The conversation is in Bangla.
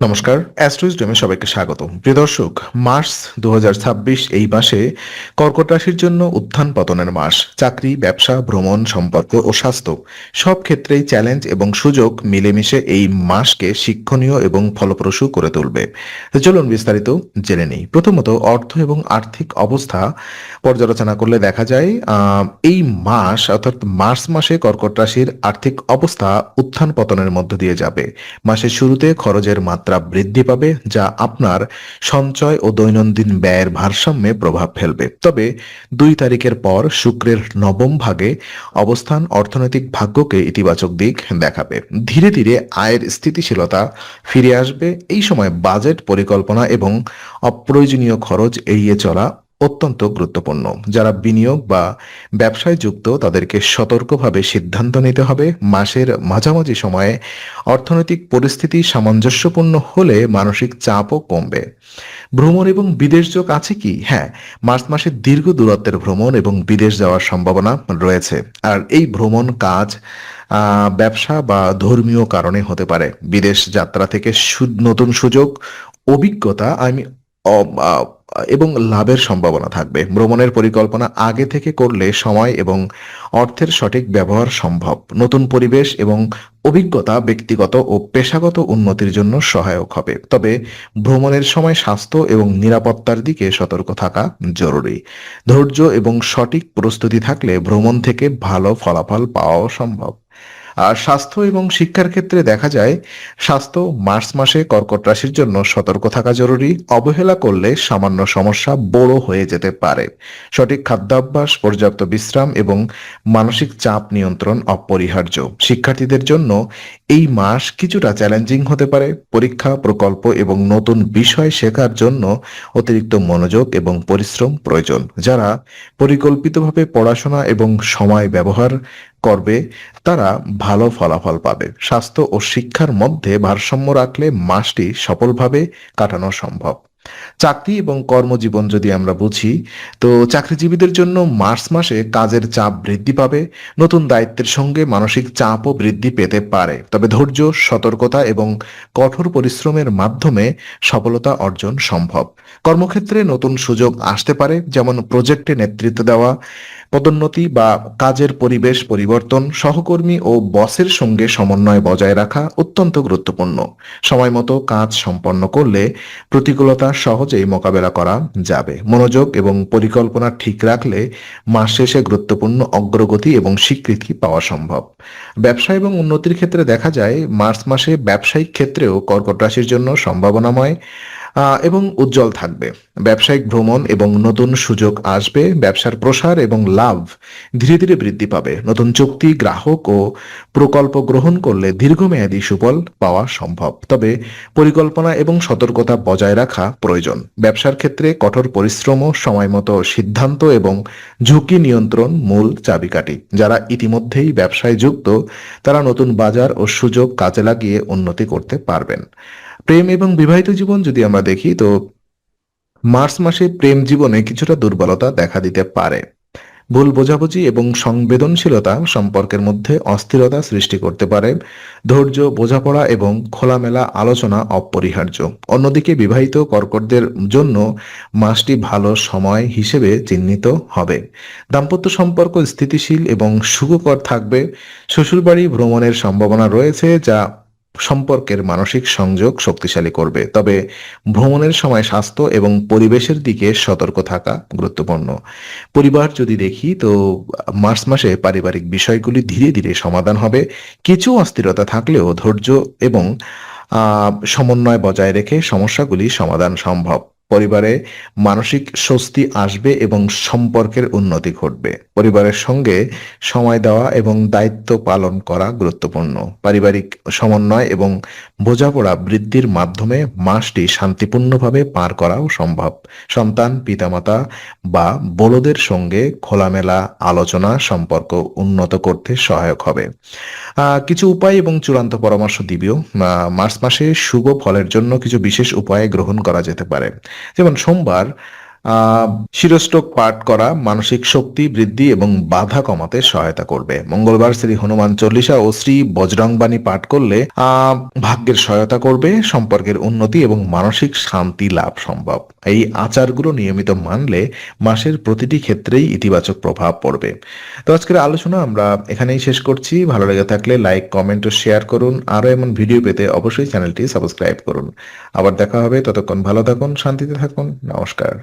নমস্কার, অ্যাস্ট্রোইজডমে সবাইকে স্বাগত। প্রিয় দর্শক, মার্চ ২০২৬ এই মাসে কর্কট রাশির জন্য উত্থান পতনের মাস। চাকরি, ব্যবসা, ভ্রমণ, সম্পর্ক ও স্বাস্থ্য সব ক্ষেত্রেই চ্যালেঞ্জ এবং সুযোগ মিলেমিশে এই মাসকে শিক্ষণীয় এবং ফলপ্রসূ করে তুলবে। তো চলুন বিস্তারিত জেনে নিই। প্রথমত, অর্থ এবং আর্থিক অবস্থা পর্যালোচনা করলে দেখা যায় এই মাস অর্থাৎ মার্চ মাসে কর্কট রাশির আর্থিক অবস্থা উত্থান পতনের মধ্য দিয়ে যাবে। মাসের শুরুতে খরচের মাত্রা বৃদ্ধি পাবে, যা আপনার সঞ্চয় ও দৈনন্দিন ব্যয়ের ভারসাম্যে প্রভাব ফেলবে। তবে ২ তারিখের পর শুক্রের নবম ভাগে অবস্থান অর্থনৈতিক ভাগ্যকে ইতিবাচক দিক দেখাবে। ধীরে ধীরে আয়ের স্থিতিশীলতা ফিরে আসবে। এই সময় বাজেট পরিকল্পনা এবং অপ্রয়োজনীয় খরচ এড়িয়ে চলা অত্যন্ত গুরুত্বপূর্ণ। যারা বিনিয়োগ বা ব্যবসায় যুক্ত তাদেরকে সতর্কভাবে সিদ্ধান্ত নিতে হবে। মাসের মাঝামাঝি সময়ে অর্থনৈতিক পরিস্থিতি সামঞ্জস্যপূর্ণ হলে মানসিক চাপও কমবে। ভ্রমণ এবং বিদেশ যোগ আছে কি? হ্যাঁ, মার্চ মাসে দীর্ঘ দূরত্বের ভ্রমণ এবং বিদেশ যাওয়ার সম্ভাবনা রয়েছে। আর এই ভ্রমণ কাজ, ব্যবসা বা ধর্মীয় কারণে হতে পারে। বিদেশ যাত্রা থেকে নতুন সুযোগ, অভিজ্ঞতা অ- আ- এবং লাভের সম্ভাবনা থাকবে। ভ্রমণের পরিকল্পনা আগে থেকে করলে সময় এবং অর্থের সঠিক ব্যবহার সম্ভব। নতুন পরিবেশ এবং অভিজ্ঞতা ব্যক্তিগত ও পেশাগত উন্নতির জন্য সহায়ক হবে। তবে ভ্রমণের সময় স্বাস্থ্য এবং নিরাপত্তার দিকে সতর্ক থাকা জরুরি। ধৈর্য এবং সঠিক প্রস্তুতি থাকলে ভ্রমণ থেকে ভালো ফলাফল পাওয়াও সম্ভব। আর স্বাস্থ্য এবং শিক্ষার ক্ষেত্রে দেখা যায়, স্বাস্থ্য মার্চ মাসে কর্কট রাশির জন্য সতর্ক থাকা জরুরি। অবহেলা করলে সামান্য সমস্যা বড় হয়ে যেতে পারে। সঠিক খাদ্যাভ্যাস, পর্যাপ্ত বিশ্রাম এবং মানসিক চাপ নিয়ন্ত্রণ অপরিহার্য। শিক্ষার্থীদের জন্য এই মাস কিছুটা চ্যালেঞ্জিং হতে পারে। পরীক্ষা, প্রকল্প এবং নতুন বিষয় শেখার জন্য অতিরিক্ত মনোযোগ এবং পরিশ্রম প্রয়োজন। যারা পরিকল্পিতভাবে পড়াশোনা এবং সময় ব্যবহার করবে তারা ভালো ফলাফল পাবে। স্বাস্থ্য ও শিক্ষার মধ্যে ভারসাম্য রাখলে মাসটি সফলভাবে কাটানো সম্ভব। চাকরি এবং কর্মজীবন যদি আমরা বুঝি, তো চাকরিজীবীদের জন্য মার্চ মাসে কাজের চাপ বৃদ্ধি পাবে। নতুন দায়িত্বের সঙ্গে মানসিক চাপও বৃদ্ধি পেতে পারে। তবে ধৈর্য, সতর্কতা এবং কঠোর পরিশ্রমের মাধ্যমে সফলতা অর্জন সম্ভব। কর্মক্ষেত্রে নতুন সুযোগ আসতে পারে, যেমন প্রজেক্টে নেতৃত্ব দেওয়া, পদোন্নতি বা কাজের পরিবেশ পরিবর্তন। সহকর্মী ও বসের সঙ্গে সমন্বয় বজায় রাখা অত্যন্ত গুরুত্বপূর্ণ। সময় মতো কাজ সম্পন্ন করলে প্রতিকূলতা সহজেই মোকাবেলা করা যাবে। মনোযোগ এবং পরিকল্পনা ঠিক রাখলে মাস শেষে গুরুত্বপূর্ণ অগ্রগতি এবং স্বীকৃতি পাওয়া সম্ভব। ব্যবসা এবং উন্নতির ক্ষেত্রে দেখা যায়, মার্চ মাসে ব্যবসায়িক ক্ষেত্রেও কর্কট রাশির জন্য সম্ভাবনাময় এবং উজ্জ্বল থাকবে। ব্যবসায়িক ভ্রমণ এবং নতুন সুযোগ আসবে। ব্যবসার প্রসার এবং লাভ ধীরে ধীরে বৃদ্ধি পাবে। নতুন চুক্তি, গ্রাহক ও প্রকল্প গ্রহণ করলে দীর্ঘমেয়াদী সুফল পাওয়া সম্ভব। তবে পরিকল্পনা এবং সতর্কতা বজায় রাখা প্রয়োজন। ব্যবসার ক্ষেত্রে কঠোর পরিশ্রম ও সময়মতো সিদ্ধান্ত এবং ঝুঁকি নিয়ন্ত্রণ মূল চাবিকাঠি। যারা ইতিমধ্যেই ব্যবসায় যুক্ত তারা নতুন বাজার ও সুযোগ কাজে লাগিয়ে উন্নতি করতে পারবেন। প্রেম এবং বিবাহিত জীবন যদি আমরা দেখি, তো মার্চ মাসে প্রেম জীবনে কিছুটা দুর্বলতা দেখা দিতে পারে। ভুল বোঝাবুঝি এবং সংবেদনশীলতা সম্পর্কের মধ্যে অস্থিরতা সৃষ্টি করতে পারে। ধৈর্য, বোঝাপড়া এবং খোলামেলা আলোচনা অপরিহার্য। অন্যদিকে বিবাহিত কর্কটদের জন্য মাসটি ভালো সময় হিসেবে চিহ্নিত হবে। দাম্পত্য সম্পর্ক স্থিতিশীল এবং সুখকর থাকবে। শ্বশুরবাড়ি ভ্রমণের সম্ভাবনা রয়েছে, যা সম্পর্কের মানসিক সংযোগ শক্তিশালী করবে। তবে ভ্রমণের সময় স্বাস্থ্য এবং পরিবেশের দিকে সতর্ক থাকা গুরুত্বপূর্ণ। পরিবার যদি দেখি, তো মার্চ মাসে পারিবারিক বিষয়গুলি ধীরে ধীরে সমাধান হবে। কিছু অস্থিরতা থাকলেও ধৈর্য এবং সমন্বয় বজায় রেখে সমস্যাগুলি সমাধান সম্ভব। পরিবারে মানসিক স্বস্তি আসবে এবং সম্পর্কের উন্নতি ঘটবে। পরিবারের সঙ্গে সময় দেওয়া এবং দায়িত্ব পালন করা গুরুত্বপূর্ণ। পারিবারিক সমন্বয় এবং বোঝাপড়া বৃদ্ধির মাধ্যমে মাসটি শান্তিপূর্ণভাবে পার করাও সম্ভব। সন্তান, পিতামাতা বা বড়দের সঙ্গে খোলামেলা আলোচনা সম্পর্ক উন্নত করতে সহায়ক হবে। কিছু উপায় এবং চূড়ান্ত পরামর্শ দিবেও। মার্চ মাসে শুভ ফলের জন্য কিছু বিশেষ উপায় গ্রহণ করা যেতে পারে। যেমন সোমবার আহ শিরস্ত্রোক পাঠ করা মানসিক শক্তি বৃদ্ধি এবং বাধা কমাতে সহায়তা করবে। মঙ্গলবার শ্রী হনুমান চল্লিশা ও শ্রী বজরংবাণী পাঠ করলে ভাগ্যের সহায়তা করবে, সম্পর্কের উন্নতি এবং মানসিক শান্তি লাভ সম্ভব। এই আচারগুলো নিয়মিত মানলে মাসের প্রতিটি ক্ষেত্রেই ইতিবাচক প্রভাব পড়বে। তো আজকের আলোচনা আমরা এখানেই শেষ করছি। ভালো লেগে থাকলে লাইক, কমেন্ট ও শেয়ার করুন। আরো এমন ভিডিও পেতে অবশ্যই চ্যানেলটি সাবস্ক্রাইব করুন। আবার দেখা হবে, ততক্ষণ ভালো থাকুন, শান্তিতে থাকুন। নমস্কার।